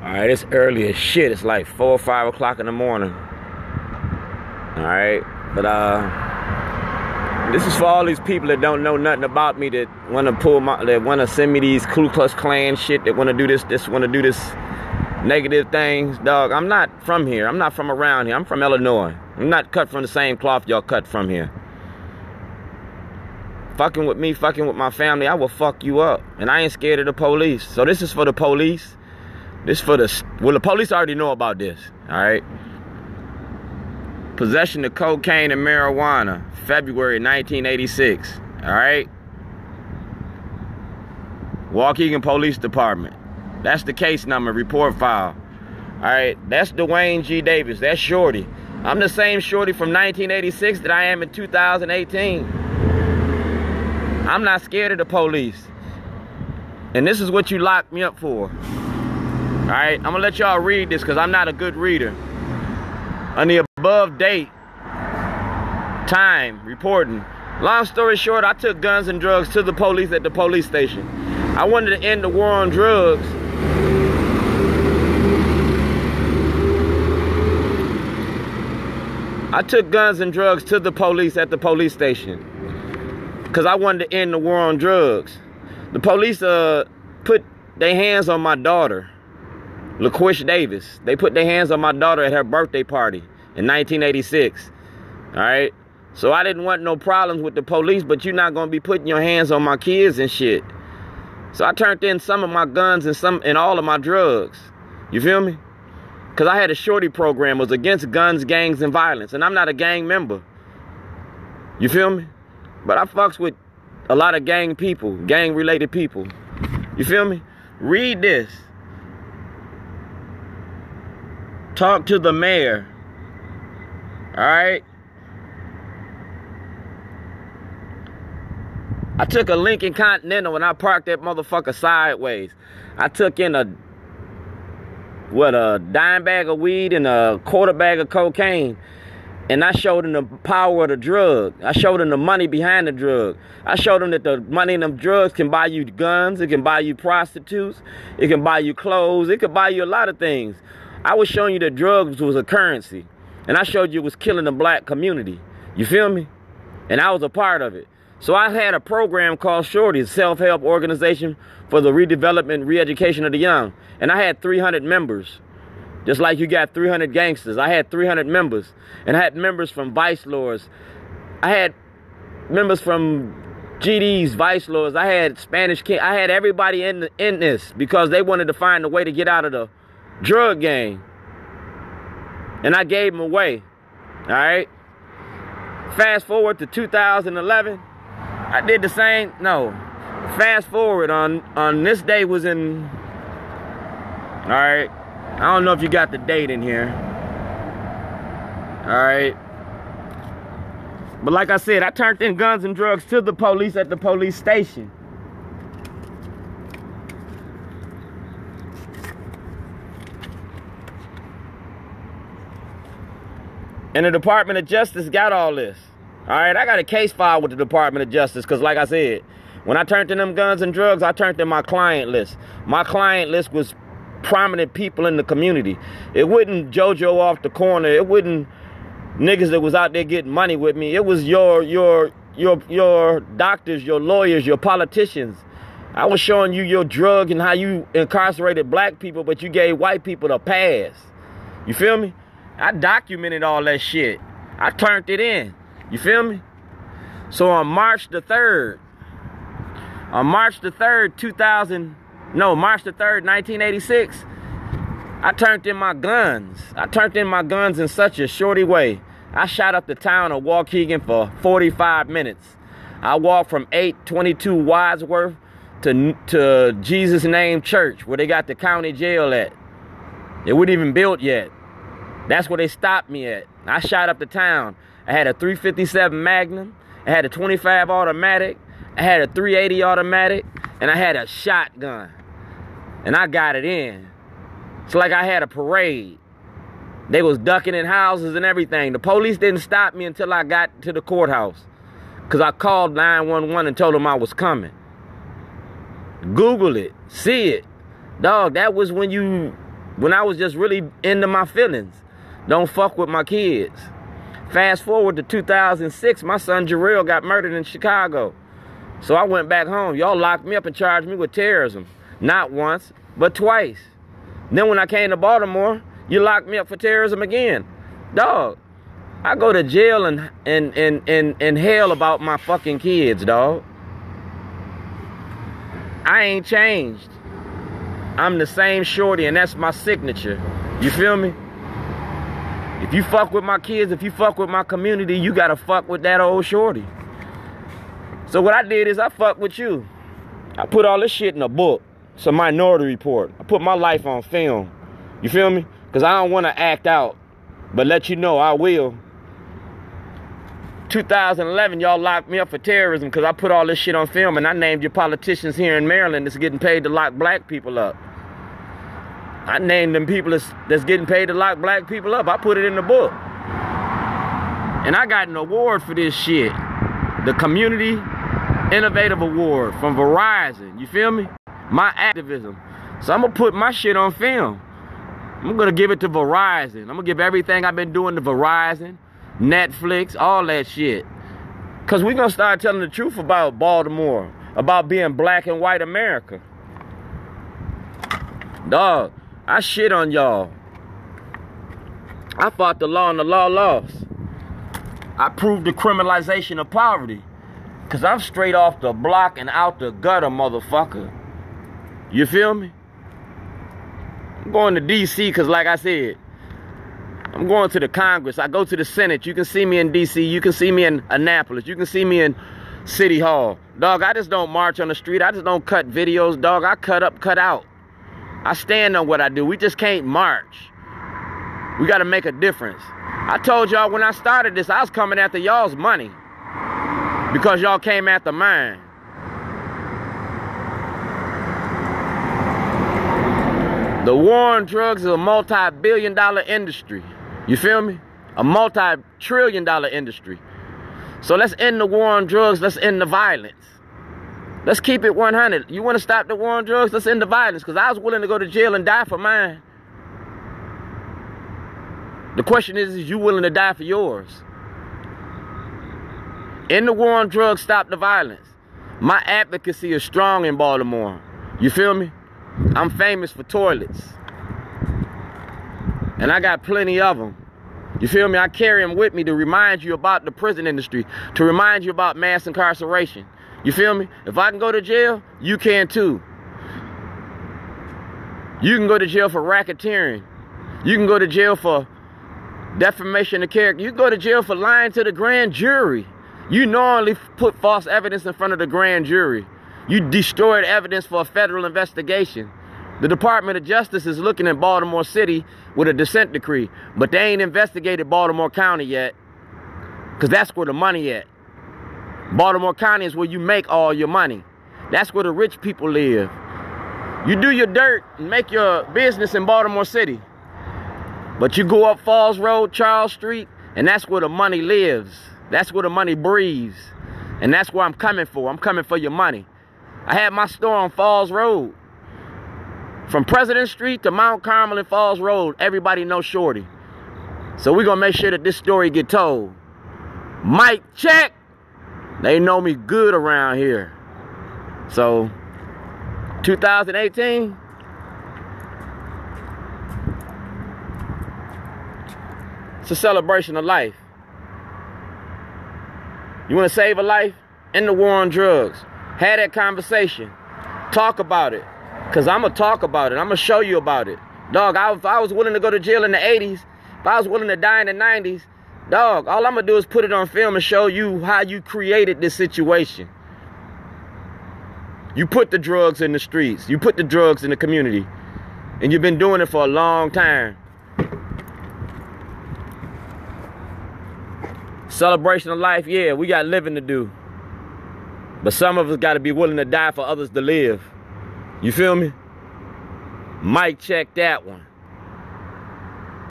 Alright, it's early as shit. It's like 4 or 5 o'clock in the morning. Alright, but this is for all these people that don't know nothing about me, that want to send me these Ku Klux Klan shit, that want to do this negative things. Dog, I'm not from here. I'm not from around here. I'm from Illinois. I'm not cut from the same cloth y'all cut from here. Fucking with me, fucking with my family, I will fuck you up. And I ain't scared of the police. So this is for the police. This for the, well, the police already know about this, all right? Possession of cocaine and marijuana, February 1986, all right? Waukegan Police Department. That's the case number, report file. All right, that's Dwayne G. Davis. That's Shorty. I'm the same Shorty from 1986 that I am in 2018. I'm not scared of the police. And this is what you locked me up for. All right, I'm gonna let y'all read this because I'm not a good reader. On the above date, time, reporting. Long story short, I took guns and drugs to the police at the police station. I wanted to end the war on drugs. I took guns and drugs to the police at the police station because I wanted to end the war on drugs. The police put their hands on my daughter, LaQuish Davis. They put their hands on my daughter at her birthday party in 1986. All right? So I didn't want no problems with the police, but you're not going to be putting your hands on my kids and shit. So I turned in some of my guns and all of my drugs. You feel me? Because I had a Shorty program, was against guns, gangs, and violence. And I'm not a gang member. You feel me? But I fucks with a lot of gang people, gang-related people. You feel me? Read this. Talk to the mayor. All right? I took a Lincoln Continental and I parked that motherfucker sideways. I took in a dime bag of weed and a quarter bag of cocaine. And I showed them the power of the drug. I showed them the money behind the drug. I showed them that the money in them drugs can buy you guns. It can buy you prostitutes. It can buy you clothes. It can buy you a lot of things. I was showing you that drugs was a currency. And I showed you it was killing the black community. You feel me? And I was a part of it. So I had a program called Shorty, a self-help organization for the redevelopment, re-education of the young. And I had 300 members. Just like you got 300 gangsters. I had 300 members. And I had members from Vice Lords. I had members from GDs, Vice Lords. I had Spanish King. I had everybody in this because they wanted to find a way to get out of the drug game. And I gave them away. All right? Fast forward to 2011. I did the same. No. Fast forward on this day was in. All right. I don't know if you got the date in here. All right. But like I said, I turned in guns and drugs to the police at the police station. And the Department of Justice got all this. All right, I got a case file with the Department of Justice because, like I said, when I turned in them guns and drugs, I turned in my client list. My client list was prominent people in the community. It wasn't JoJo off the corner. It wasn't niggas that was out there getting money with me. It was your doctors, your lawyers, your politicians. I was showing you your drug and how you incarcerated black people, but you gave white people the pass. You feel me? I documented all that shit. I turned it in. You feel me? So on March the 3rd, March the 3rd, 1986, I turned in my guns. I turned in my guns in such a shorty way. I shot up the town of Waukegan for 45 minutes. I walked from 822 Wadsworth to Jesus Name Church, where they got the county jail at. It wasn't even built yet. That's where they stopped me at. I shot up the town. I had a 357 Magnum. I had a 25 automatic. I had a 380 automatic. And I had a shotgun. And I got it in. It's like I had a parade. They was ducking in houses and everything. The police didn't stop me until I got to the courthouse. Because I called 911 and told them I was coming. Google it. See it. Dog, that was when you when I was just really into my feelings. Don't fuck with my kids. Fast forward to 2006, my son Jarrell got murdered in Chicago. So I went back home. Y'all locked me up and charged me with terrorism. Not once, but twice. Then when I came to Baltimore, you locked me up for terrorism again. Dog, I go to jail and hell about my fucking kids, dog. I ain't changed. I'm the same shorty, and that's my signature. You feel me? If you fuck with my kids, if you fuck with my community, you gotta fuck with that old shorty. So what I did is I fucked with you. I put all this shit in a book. It's a Minority Report. I put my life on film. You feel me? Because I don't want to act out, but let you know I will. 2011, y'all locked me up for terrorism because I put all this shit on film, and I named your politicians here in Maryland that's getting paid to lock black people up. I named them people that's getting paid to lock black people up. I put it in the book. And I got an award for this shit. The Community Innovative Award from Verizon. You feel me? My activism. So I'm going to put my shit on film. I'm going to give it to Verizon. I'm going to give everything I've been doing to Verizon, Netflix, all that shit. Because we're going to start telling the truth about Baltimore, about being black and white America. Dog, I shit on y'all. I fought the law and the law lost. I proved the criminalization of poverty. Because I'm straight off the block and out the gutter, motherfucker. You feel me? I'm going to D.C. because, like I said, I'm going to the Congress. I go to the Senate. You can see me in D.C. You can see me in Annapolis. You can see me in City Hall. Dog, I just don't march on the street. I just don't cut videos, dog. I cut up, cut out. I stand on what I do. We just can't march. We got to make a difference. I told y'all when I started this, I was coming after y'all's money because y'all came after mine. The war on drugs is a multi-billion-dollar industry. You feel me? A multi-trillion-dollar industry. So let's end the war on drugs. Let's end the violence. Let's keep it 100. You want to stop the war on drugs? Let's end the violence. Because I was willing to go to jail and die for mine. The question is you willing to die for yours? End the war on drugs, stop the violence. My advocacy is strong in Baltimore. You feel me? I'm famous for toilets. And I got plenty of them. You feel me? I carry them with me to remind you about the prison industry, to remind you about mass incarceration. You feel me? If I can go to jail, you can too. You can go to jail for racketeering. You can go to jail for defamation of character. You can go to jail for lying to the grand jury. You knowingly put false evidence in front of the grand jury. You destroyed evidence for a federal investigation. The Department of Justice is looking at Baltimore City with a dissent decree, but they ain't investigated Baltimore County yet, because that's where the money at. Baltimore County is where you make all your money. That's where the rich people live. You do your dirt and make your business in Baltimore City, but you go up Falls Road, Charles Street, and that's where the money lives. That's where the money breathes, and that's where I'm coming for. I'm coming for your money. I had my store on Falls Road. From President Street to Mount Carmel and Falls Road, everybody knows Shorty. So we're going to make sure that this story get told. Mic check. They know me good around here. So, 2018. It's a celebration of life. You want to save a life? End the war on drugs. Have that conversation. Talk about it. Because I'm going to talk about it. I'm going to show you about it. Dog, if I was willing to go to jail in the 80s, if I was willing to die in the 90s, dog, all I'm going to do is put it on film and show you how you created this situation. You put the drugs in the streets. You put the drugs in the community. And you've been doing it for a long time. Celebration of life, yeah, we got living to do. But some of us got to be willing to die for others to live. You feel me? Mic check that one.